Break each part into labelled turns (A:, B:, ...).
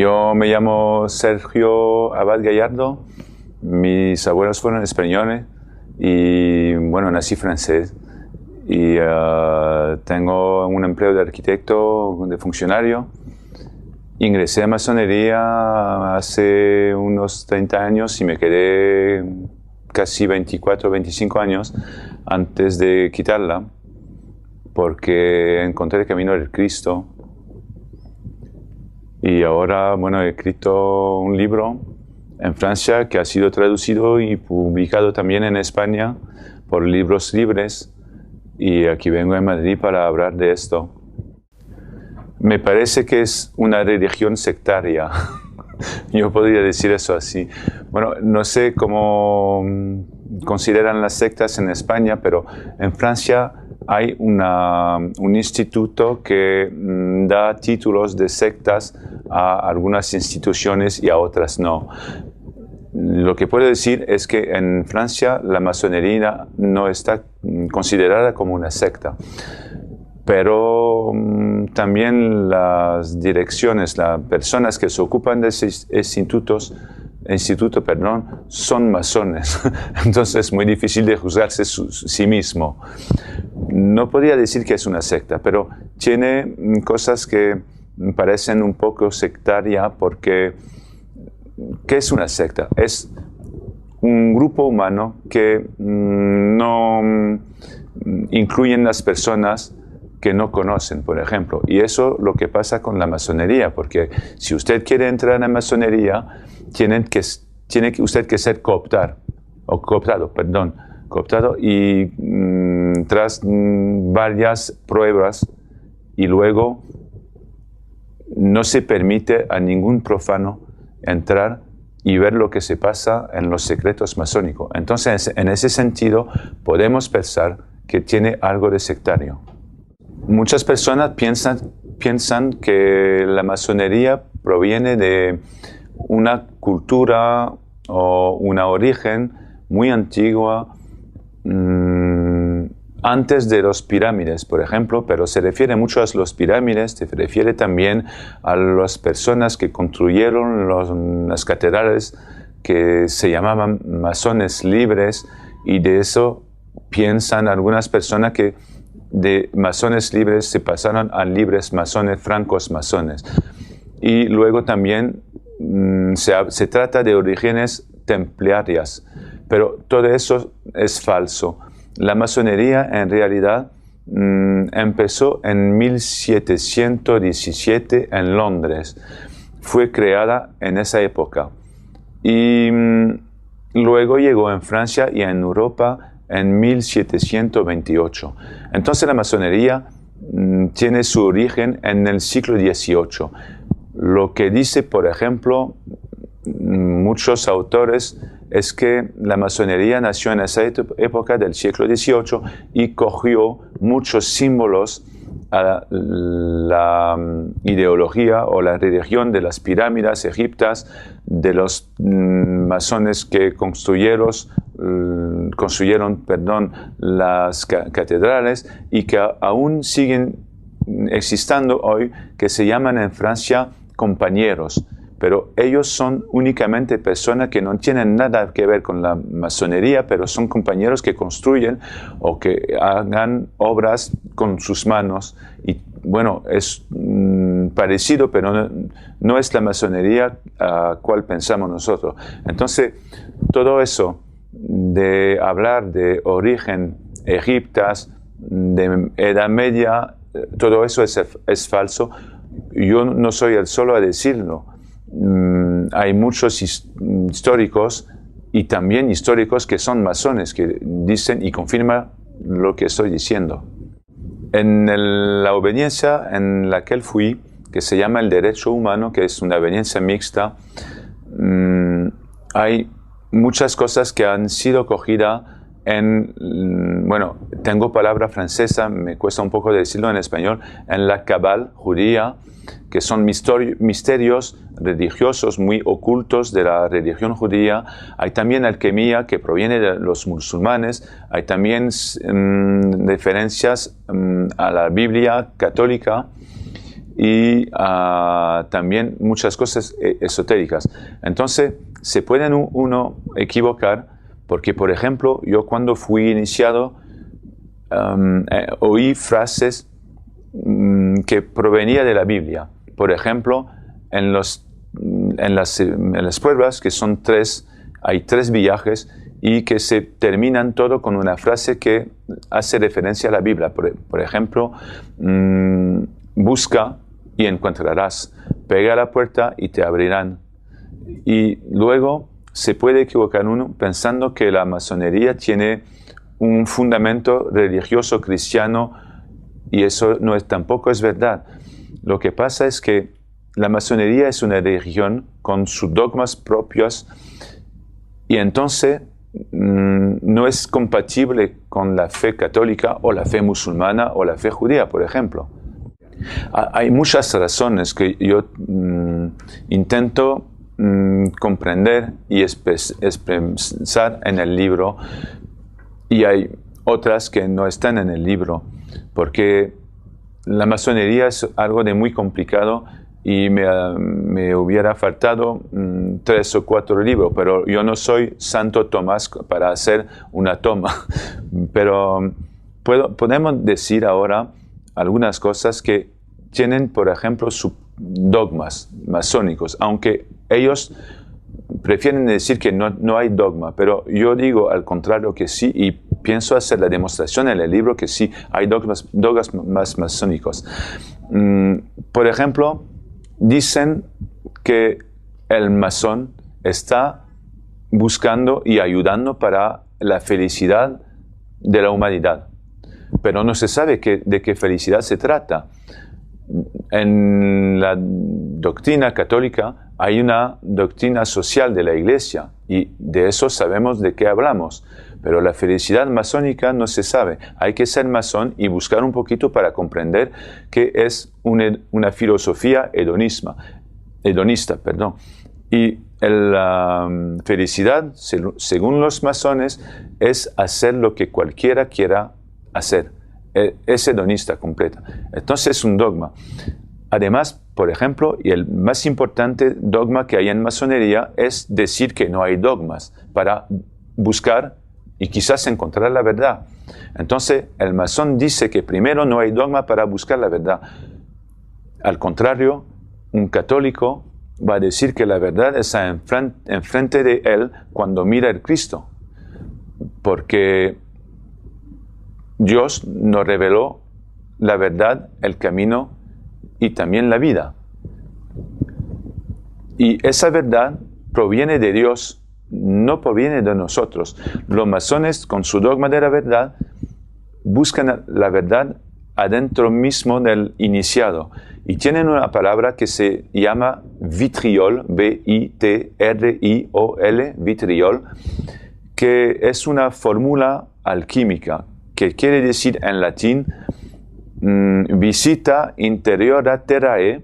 A: Yo me llamo Sergio Abad Gallardo, mis abuelos fueron españoles y bueno, nací francés y tengo un empleo de arquitecto, de funcionario. Ingresé a masonería hace unos 30 años y me quedé casi 24 o 25 años antes de quitarla porque encontré el camino del Cristo. Y ahora, bueno, he escrito un libro en Francia que ha sido traducido y publicado también en España por Libros Libres. Y aquí vengo a Madrid para hablar de esto. Me parece que es una religión sectaria. Yo podría decir eso así. Bueno, no sé cómo consideran las sectas en España, pero en Francia hay un instituto que da títulos de sectas a algunas instituciones y a otras no. Lo que puedo decir es que en Francia la masonería no está considerada como una secta. Pero también las direcciones, las personas que se ocupan de ese instituto, son masones. Entonces es muy difícil de juzgarse sí mismo. No podría decir que es una secta, pero tiene cosas que parecen un poco sectaria porque ¿qué es una secta? Es un grupo humano que no incluyen las personas que no conocen, por ejemplo. Y eso es lo que pasa con la masonería, porque si usted quiere entrar en la masonería, tiene usted que ser cooptado, y tras varias pruebas, y luego no se permite a ningún profano entrar y ver lo que se pasa en los secretos masónicos. Entonces, en ese sentido, podemos pensar que tiene algo de sectario. Muchas personas piensan que la masonería proviene de una cultura o un origen muy antigua, antes de los pirámides, por ejemplo, pero se refiere mucho a los pirámides, se refiere también a las personas que construyeron las catedrales que se llamaban masones libres, y de eso piensan algunas personas que de masones libres se pasaron a libres masones, francos masones. Y luego también se trata de orígenes templarias, pero todo eso es falso. La masonería en realidad empezó en 1717 en Londres. Fue creada en esa época. Y luego llegó en Francia y en Europa en 1728. Entonces la masonería tiene su origen en el siglo XVIII. Lo que dice, por ejemplo, muchos autores es que la masonería nació en esa época del siglo XVIII y cogió muchos símbolos a la ideología o la religión de las pirámides egipcias, de los masones que construyeron las catedrales y que aún siguen existiendo hoy, que se llaman en Francia compañeros. Pero ellos son únicamente personas que no tienen nada que ver con la masonería, pero son compañeros que construyen o que hagan obras con sus manos. Y bueno, es parecido, pero no es la masonería a cual pensamos nosotros. Entonces, todo eso de hablar de origen egipcias, de Edad Media, todo eso es falso. Yo no soy el solo a decirlo. Hay muchos históricos y también históricos que son masones, que dicen y confirman lo que estoy diciendo. En la obediencia en la que fui, que se llama el derecho humano, que es una obediencia mixta, hay muchas cosas que han sido cogidas bueno, tengo palabra francesa, me cuesta un poco decirlo en español, en la cabal judía, que son misterios religiosos muy ocultos de la religión judía. Hay también alquimia que proviene de los musulmanes. Hay también referencias a la Biblia católica. y también muchas cosas esotéricas. Entonces, se puede uno equivocar porque, por ejemplo, yo cuando fui iniciado oí frases que provenían de la Biblia. Por ejemplo, en las pruebas, que son tres, hay 3 viajes y que se terminan todo con una frase que hace referencia a la Biblia. Por ejemplo, busca y encontrarás, pega a la puerta y te abrirán. Y luego se puede equivocar uno pensando que la masonería tiene un fundamento religioso cristiano, y eso tampoco es verdad. Lo que pasa es que la masonería es una religión con sus dogmas propios, y entonces no es compatible con la fe católica o la fe musulmana o la fe judía, por ejemplo. Hay muchas razones que yo intento comprender y expresar en el libro, y hay otras que no están en el libro, porque la masonería es algo de muy complicado y me hubiera faltado 3 o 4 libros, pero yo no soy Santo Tomás para hacer una toma. Pero podemos decir ahora algunas cosas que tienen, por ejemplo, sus dogmas masónicos, aunque ellos prefieren decir que no hay dogma, pero yo digo al contrario que sí, y pienso hacer la demostración en el libro que sí hay dogmas más masónicos. Por ejemplo, dicen que el masón está buscando y ayudando para la felicidad de la humanidad, pero no se sabe de qué felicidad se trata. En la doctrina católica hay una doctrina social de la Iglesia, y de eso sabemos de qué hablamos, pero la felicidad masónica no se sabe. Hay que ser masón y buscar un poquito para comprender que es una filosofía hedonista. Y la felicidad, según los masones, es hacer lo que cualquiera quiera hacer. Es hedonista completa. Entonces es un dogma. Además, por ejemplo, y el más importante dogma que hay en masonería es decir que no hay dogmas para buscar y quizás encontrar la verdad. Entonces, el masón dice que primero no hay dogma para buscar la verdad. Al contrario, un católico va a decir que la verdad está enfrente de él cuando mira al Cristo, porque Dios nos reveló la verdad, el camino y también la vida. Y esa verdad proviene de Dios, no proviene de nosotros. Los masones, con su dogma de la verdad, buscan la verdad adentro mismo del iniciado. Y tienen una palabra que se llama vitriol, B-I-T-R-I-O-L, vitriol, que es una fórmula alquímica, que quiere decir en latín visita interiora terrae,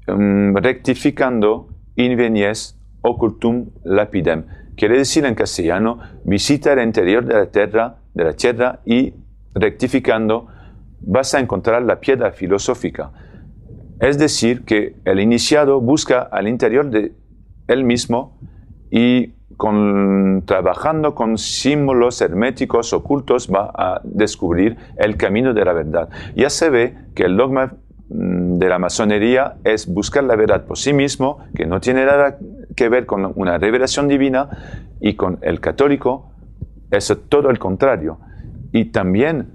A: rectificando invenies occultum lapidem. Quiere decir en castellano, visita el interior de la tierra y rectificando vas a encontrar la piedra filosófica. Es decir, que el iniciado busca al interior de él mismo y trabajando con símbolos herméticos ocultos va a descubrir el camino de la verdad. Ya se ve que el dogma de la masonería es buscar la verdad por sí mismo, que no tiene nada que ver con una revelación divina, y con el católico es todo el contrario. Y también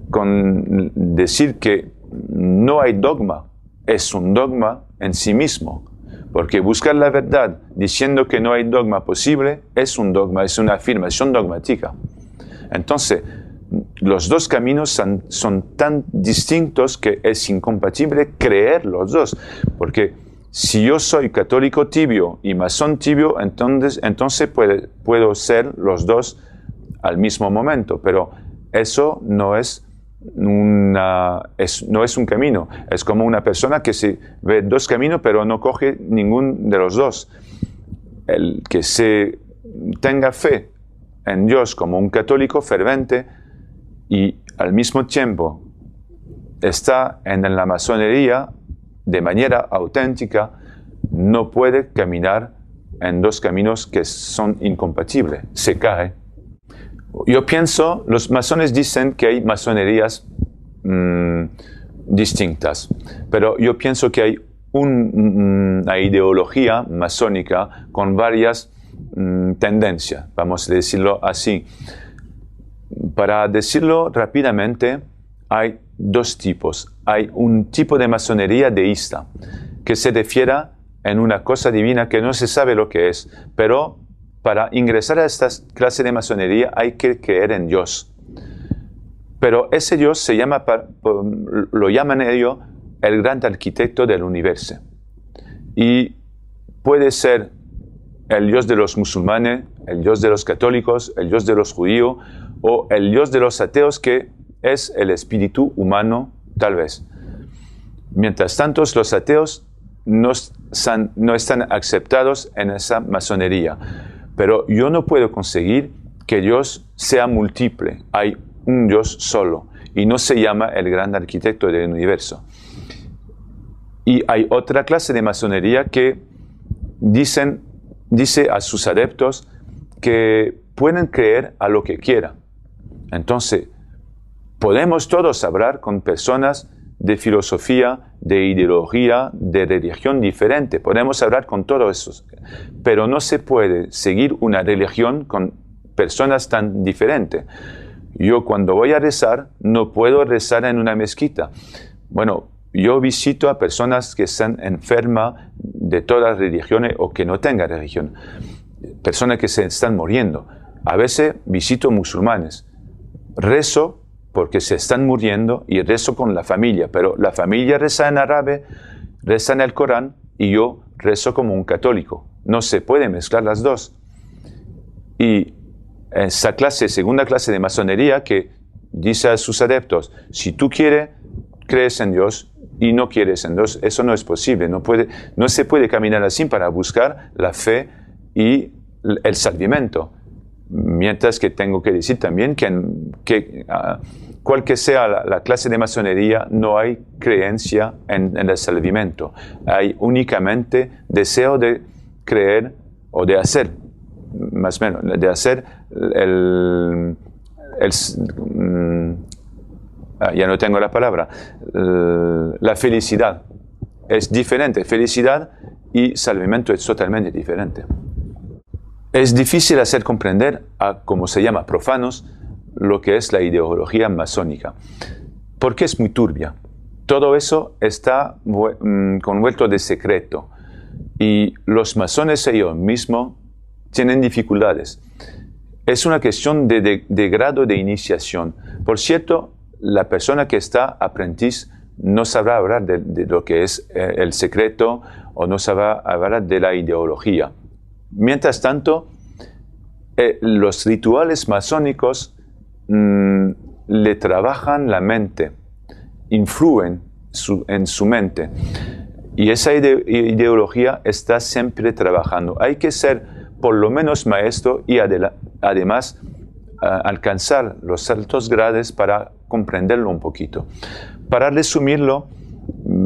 A: con decir que no hay dogma, es un dogma en sí mismo. Porque buscar la verdad diciendo que no hay dogma posible es un dogma, es una afirmación dogmática. Entonces, los dos caminos son tan distintos que es incompatible creer los dos. Porque si yo soy católico tibio y masón tibio, entonces puedo ser los dos al mismo momento. Pero eso no es un camino. Es como una persona que se ve 2 caminos pero no coge ninguno de los dos. El que se tenga fe en Dios como un católico fervente y al mismo tiempo está en la masonería, de manera auténtica no puede caminar en dos caminos que son incompatibles, se cae. Yo pienso, los masones dicen que hay masonerías distintas, pero yo pienso que hay una ideología masónica con varias tendencias, vamos a decirlo así. Para decirlo rápidamente, hay dos tipos. Hay un tipo de masonería deísta, que se refiere en una cosa divina que no se sabe lo que es, pero para ingresar a esta clase de masonería hay que creer en Dios. Pero ese Dios se llama, lo llaman ellos el gran arquitecto del universo. Y puede ser el Dios de los musulmanes, el Dios de los católicos, el Dios de los judíos o el Dios de los ateos, que es el espíritu humano, tal vez. Mientras tanto, los ateos no están aceptados en esa masonería. Pero yo no puedo conseguir que Dios sea múltiple. Hay un Dios solo y no se llama el gran arquitecto del universo. Y hay otra clase de masonería que dice a sus adeptos que pueden creer a lo que quieran. Entonces, podemos todos hablar con personas de filosofía, de ideología, de religión diferente. Podemos hablar con todos esos. Pero no se puede seguir una religión con personas tan diferentes. Yo cuando voy a rezar, no puedo rezar en una mezquita. Bueno, yo visito a personas que están enfermas de todas las religiones o que no tengan religión. Personas que se están muriendo. A veces visito musulmanes. Rezo porque se están muriendo y rezo con la familia, pero la familia reza en árabe, reza en el Corán y yo rezo como un católico. No se puede mezclar las dos. Y esa segunda clase de masonería que dice a sus adeptos, si tú crees en Dios y no quieres en Dios, eso no es posible. No se puede caminar así para buscar la fe y el salvamento. Mientras que tengo que decir también que cual que sea la clase de masonería, no hay creencia en el salvamento. Hay únicamente deseo de creer o de hacer, más o menos, de hacer ya no tengo la palabra, la felicidad. Es diferente, felicidad y salvamento es totalmente diferente. Es difícil hacer comprender a, como se llama, profanos, lo que es la ideología masónica, porque es muy turbia. Todo eso está convuelto de secreto y los masones ellos mismos tienen dificultades. Es una cuestión de grado de iniciación. Por cierto, la persona que está aprendiz no sabrá hablar de lo que es el secreto o no sabrá hablar de la ideología. Mientras tanto, los rituales masónicos le trabajan la mente, influyen en su mente. Y esa ideología está siempre trabajando. Hay que ser por lo menos maestro y además alcanzar los altos grados para comprenderlo un poquito. Para resumirlo,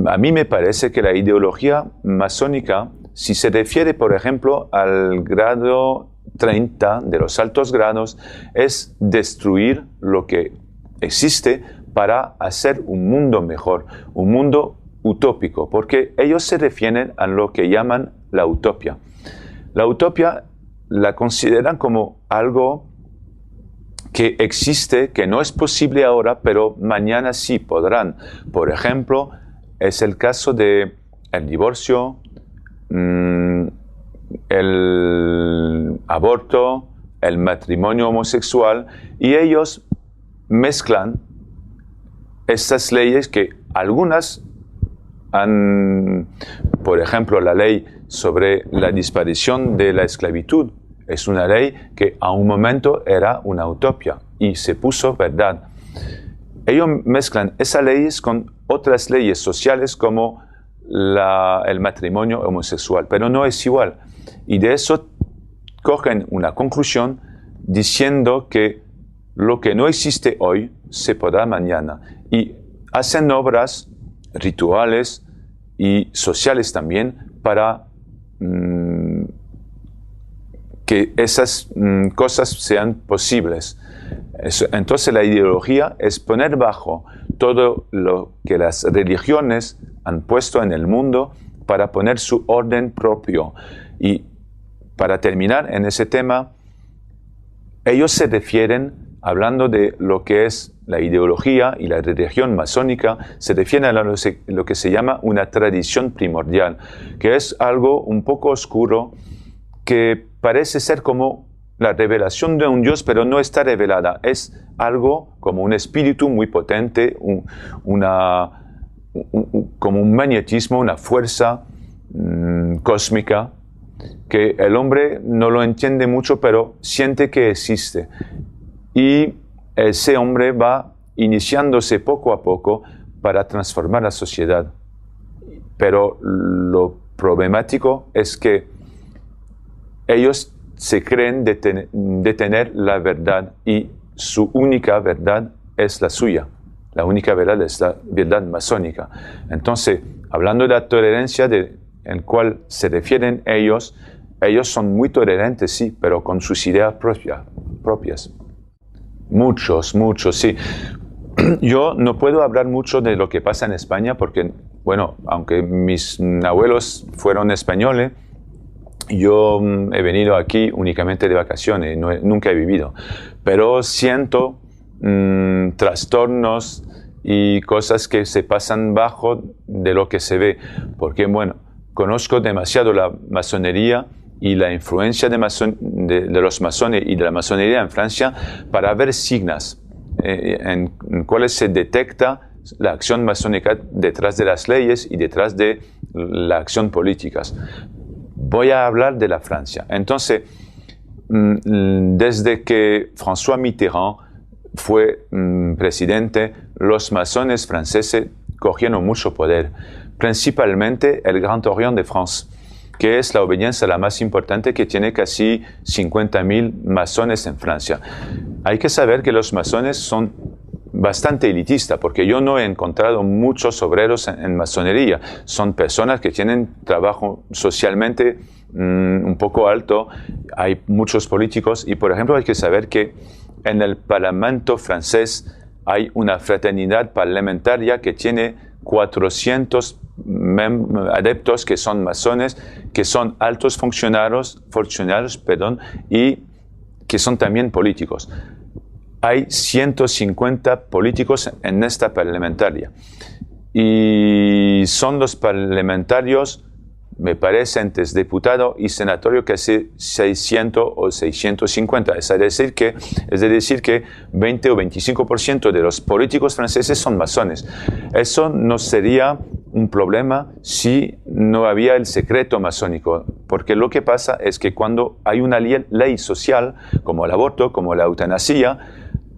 A: a mí me parece que la ideología masónica, si se refiere, por ejemplo, al grado 30 de los altos grados, es destruir lo que existe para hacer un mundo mejor, un mundo utópico, porque ellos se refieren a lo que llaman la utopía. La utopía la consideran como algo que existe, que no es posible ahora, pero mañana sí podrán. Por ejemplo, es el caso del divorcio, el aborto, el matrimonio homosexual, y ellos mezclan estas leyes que algunas han, por ejemplo, la ley sobre la desaparición de la esclavitud, es una ley que a un momento era una utopía y se puso verdad. Ellos mezclan esas leyes con otras leyes sociales como el matrimonio homosexual, pero no es igual. Y de eso cogen una conclusión diciendo que lo que no existe hoy se podrá mañana. Y hacen obras, rituales, y sociales también para que esas cosas sean posibles. Entonces la ideología es poner bajo todo lo que las religiones han puesto en el mundo para poner su orden propio. Y para terminar en ese tema, ellos se refieren, hablando de lo que es la ideología y la religión masónica, se refieren a lo que se llama una tradición primordial, que es algo un poco oscuro, que parece ser como la revelación de un Dios, pero no está revelada. Es algo como un espíritu muy potente, como un magnetismo, una fuerza cósmica, que el hombre no lo entiende mucho, pero siente que existe. Y ese hombre va iniciándose poco a poco para transformar la sociedad. Pero lo problemático es que ellos se creen de tener la verdad, y su única verdad es la suya. La única verdad es la verdad masónica. Entonces, hablando de la tolerancia en cual se refieren ellos son muy tolerantes, sí, pero con sus ideas propias. Muchos, sí. Yo no puedo hablar mucho de lo que pasa en España porque, bueno, aunque mis abuelos fueron españoles, yo he venido aquí únicamente de vacaciones, nunca he vivido. Pero siento trastornos y cosas que se pasan bajo de lo que se ve. Porque, bueno, conozco demasiado la masonería y la influencia de los masones y de la masonería en Francia para ver signos en cuales se detecta la acción masónica detrás de las leyes y detrás de la acción política. Voy a hablar de la Francia. Entonces, desde que François Mitterrand fue presidente, los masones franceses cogieron mucho poder, principalmente el Grand Orient de France, que es la obediencia la más importante, que tiene casi 50.000 masones en Francia. Hay que saber que los masones son bastante elitistas, porque yo no he encontrado muchos obreros en masonería. Son personas que tienen trabajo socialmente un poco alto. Hay muchos políticos y, por ejemplo, hay que saber que en el Parlamento francés hay una fraternidad parlamentaria que tiene 400 adeptos que son masones, que son altos funcionarios, y que son también políticos. Hay 150 políticos en esta parlamentaria. Y son los parlamentarios, me parece, entre diputados y senadores, casi 600 o 650. Es decir que 20 o 25% de los políticos franceses son masones. Eso no sería un problema si no había el secreto masónico, porque lo que pasa es que cuando hay una ley social, como el aborto, como la eutanasia,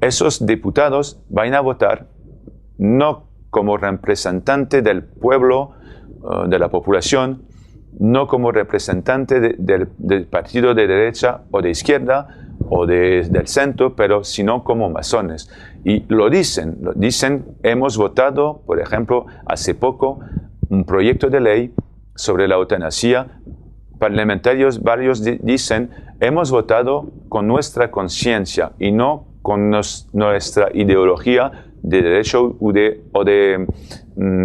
A: esos diputados van a votar no como representante del pueblo, de la población, no como representante del partido de derecha o de izquierda o del centro, pero sino como masones. Y lo dicen, hemos votado, por ejemplo, hace poco, un proyecto de ley sobre la eutanasia. Parlamentarios varios dicen, hemos votado con nuestra conciencia y no con nuestra ideología de derecha o de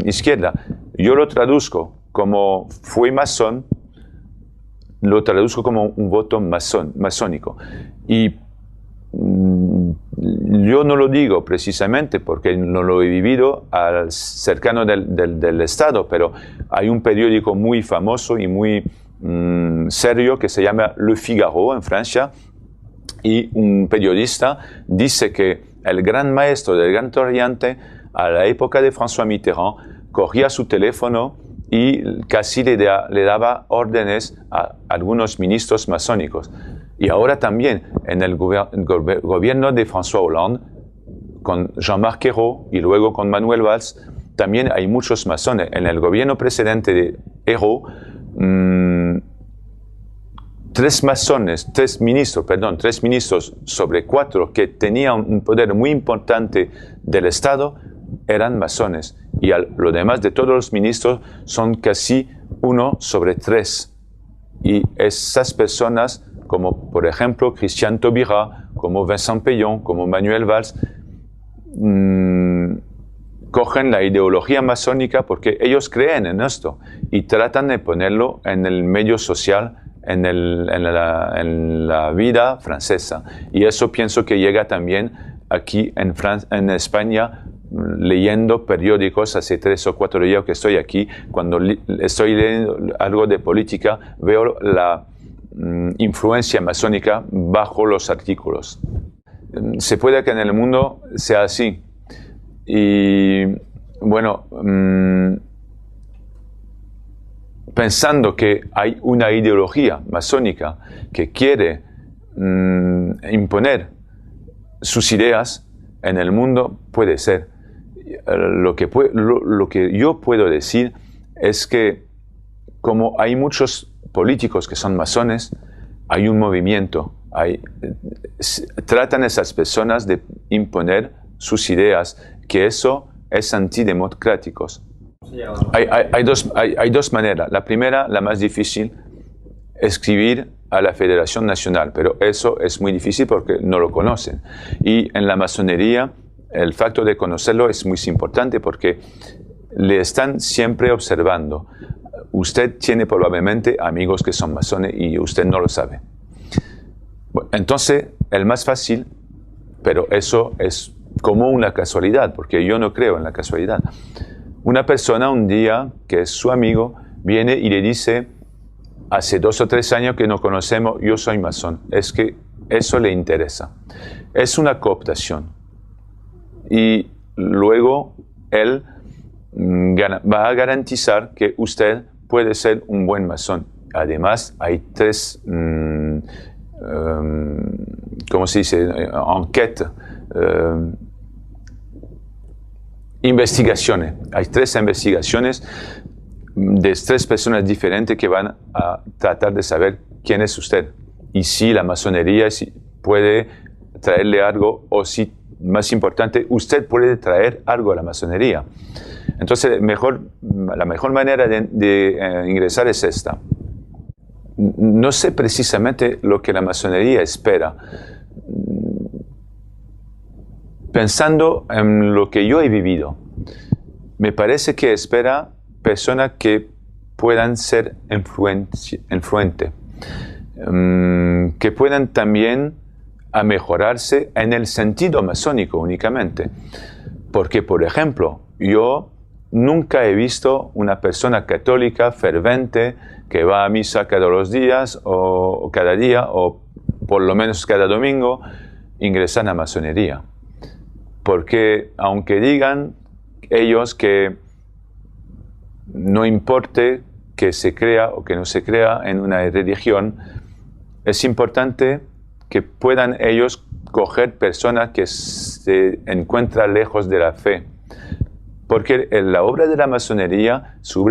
A: izquierda. Yo lo traduzco como fui masón, lo traduzco como un voto masónico. Y yo no lo digo precisamente porque no lo he vivido cercano del Estado, pero hay un periódico muy famoso y muy serio que se llama Le Figaro en Francia, y un periodista dice que el gran maestro del Gran Oriente, a la época de François Mitterrand, cogía su teléfono y casi le daba órdenes a algunos ministros masónicos. Y ahora también en el gobierno de François Hollande, con Jean-Marc Ayrault y luego con Manuel Valls, también hay muchos masones. En el gobierno precedente de Ayrault, tres ministros sobre 4 que tenían un poder muy importante del Estado, eran masones. Y lo demás de todos los ministros son casi 1 sobre 3. Y esas personas, como por ejemplo Christian Taubira, como Vincent Peillon, como Manuel Valls, cogen la ideología masónica porque ellos creen en esto y tratan de ponerlo en el medio social, en la vida francesa. Y eso pienso que llega también aquí en España, leyendo periódicos hace 3 o 4 días que estoy aquí. Cuando estoy leyendo algo de política, veo la influencia masónica bajo los artículos. Se puede que en el mundo sea así. Y bueno, pensando que hay una ideología masónica que quiere imponer sus ideas en el mundo, puede ser. Lo que yo puedo decir es que como hay muchos políticos que son masones, hay un movimiento, tratan esas personas de imponer sus ideas, que eso es antidemocrático. Hay dos maneras. La primera, la más difícil, escribir a la Federación Nacional, pero eso es muy difícil porque no lo conocen. Y en la masonería, el factor de conocerlo es muy importante porque le están siempre observando. Usted tiene probablemente amigos que son masones y usted no lo sabe. Bueno, entonces, el más fácil, pero eso es como una casualidad, porque yo no creo en la casualidad. Una persona un día, que es su amigo, viene y le dice, hace 2 o 3 años que nos conocemos, yo soy masón. Es que eso le interesa. Es una cooptación. Y luego él va a garantizar que usted puede ser un buen masón. Además, hay 3, ¿cómo se dice? Enquete. Investigaciones. Hay 3 investigaciones de 3 personas diferentes que van a tratar de saber quién es usted y si la masonería puede traerle algo o si, más importante, usted puede traer algo a la masonería. Entonces, la mejor manera de ingresar es esta. No sé precisamente lo que la masonería espera. Pensando en lo que yo he vivido, me parece que espera personas que puedan ser influentes, que puedan también mejorarse en el sentido masónico únicamente. Porque, por ejemplo, yo nunca he visto una persona católica fervente que va a misa cada 2 días o cada día o por lo menos cada domingo ingresar a la masonería. Porque aunque digan ellos que no importe que se crea o que no se crea en una religión, es importante que puedan ellos coger personas que se encuentran lejos de la fe. Porque la obra de la masonería, su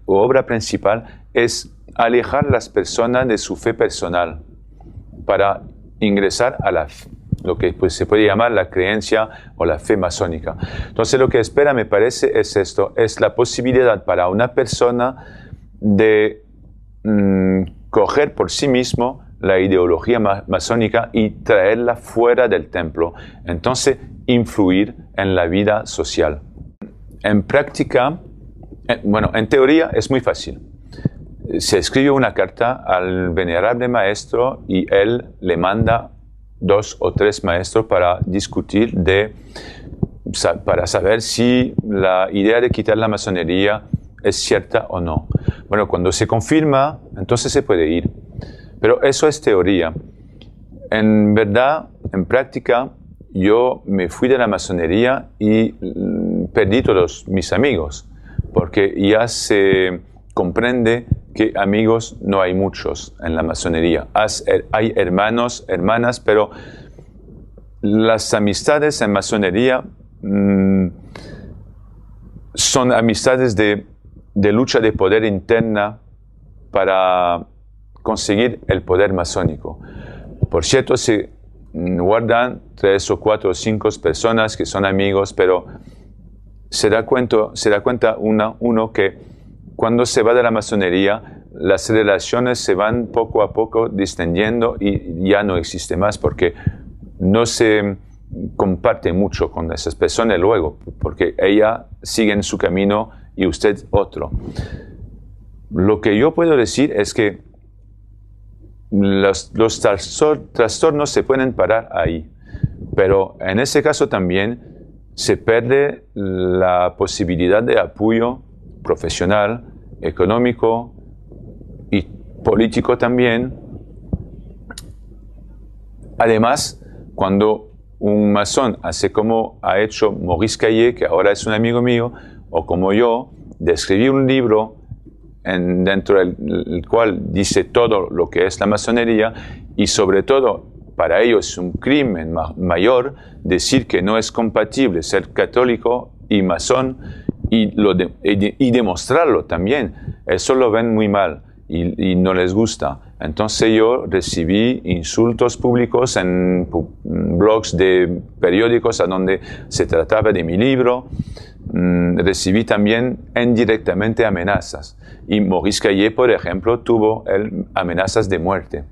A: obra principal, es alejar a las personas de su fe personal para ingresar a la fe, lo que se puede llamar la creencia o la fe masónica. Entonces lo que espera, me parece, es esto, es la posibilidad para una persona de coger por sí mismo la ideología masónica y traerla fuera del templo. Entonces, influir en la vida social. En práctica, en teoría es muy fácil. Se escribe una carta al venerable maestro y él le manda 2 o 3 maestros para discutir para saber si la idea de quitar la masonería es cierta o no. Bueno, cuando se confirma, entonces se puede ir. Pero eso es teoría. En verdad, en práctica, yo me fui de la masonería y perdí todos mis amigos, porque ya se comprende que amigos no hay muchos en la masonería. Hay hermanos, hermanas, pero las amistades en masonería son amistades de lucha de poder interna para conseguir el poder masónico. Por cierto, se guardan 3 o 4 o 5 personas que son amigos, pero se da cuenta uno que cuando se va de la masonería, las relaciones se van poco a poco distendiendo y ya no existe más porque no se comparte mucho con esas personas luego, porque ella sigue en su camino y usted otro. Lo que yo puedo decir es que los trastornos se pueden parar ahí, pero en ese caso también se pierde la posibilidad de apoyo profesional, económico y político también. Además, cuando un masón hace como ha hecho Maurice Caillé, que ahora es un amigo mío, o como yo, de escribir un libro dentro del cual dice todo lo que es la masonería, y sobre todo para ellos es un crimen mayor decir que no es compatible ser católico y masón y demostrarlo también. Eso lo ven muy mal y no les gusta. Entonces yo recibí insultos públicos en blogs de periódicos a donde se trataba de mi libro. Recibí también indirectamente amenazas. Y Maurice Caillé, por ejemplo, tuvo amenazas de muerte.